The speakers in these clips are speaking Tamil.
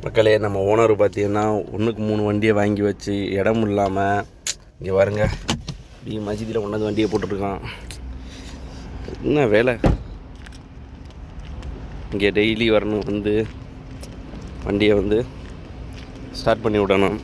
மக்களே, நம்ம ஓனர் பார்த்தீங்கன்னா 1க்கு 3 வண்டியை வாங்கி வச்சு இடம் இல்லாமல் இங்கே பாருங்க, இப்படி மஜிதியில் கொண்டாந்து வண்டியை போட்டுட்ருக்கான். என்ன வேலை? இங்கே டெய்லி வரணும், வந்து வண்டியை வந்து ஸ்டார்ட் பண்ணி விடணும்.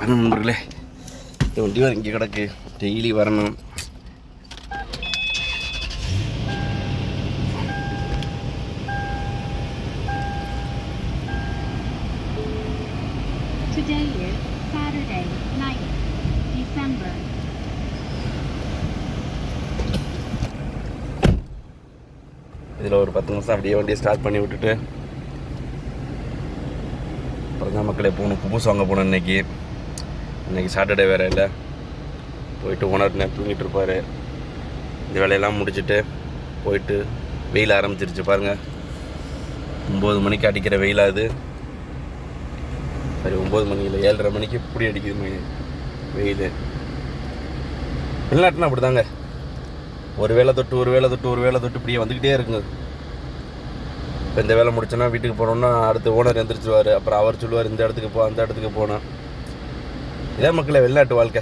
வரணும் நண்பர்களே, இந்த வண்டி இங்கே கிடக்கு, டெய்லி வரணும். Today is Saturday, 9th December. இதில் ஒரு 10 நிமிஷம் அப்படியே வண்டியை ஸ்டார்ட் பண்ணி விட்டுட்டு அப்புறம் தான் மக்களே போகணும். குப்பூஸ் வாங்க போகணும். இன்றைக்கி சாட்டர்டே வேறு இல்லை. போயிட்டு ஓனர் தூங்கிட்டு இருப்பார். இந்த வேலையெல்லாம் முடிச்சுட்டு போயிட்டு வெயில் ஆரம்பிச்சிருச்சு பாருங்கள். 9 மணிக்கு அடிக்கிற வெயிலாகுது. சரி, 9 மணி இல்லை, 7:30 மணிக்கு இப்படி அடிக்குது வெயில். வெளிநாட்டுனா அப்படி தாங்க, ஒரு வேலை தொட்டு இப்படியே வந்துக்கிட்டே இருக்குங்க. இப்போ இந்த வேலை முடிச்சோன்னா வீட்டுக்கு போனோம்னா அடுத்து ஓனர் எந்திரிச்சிருவார். அப்புறம் அவர் சொல்லுவார், இந்த இடத்துக்கு போ, அந்த இடத்துக்கு போனோம். இதான் மக்களே வெளிநாட்டு வாழ்க்கை.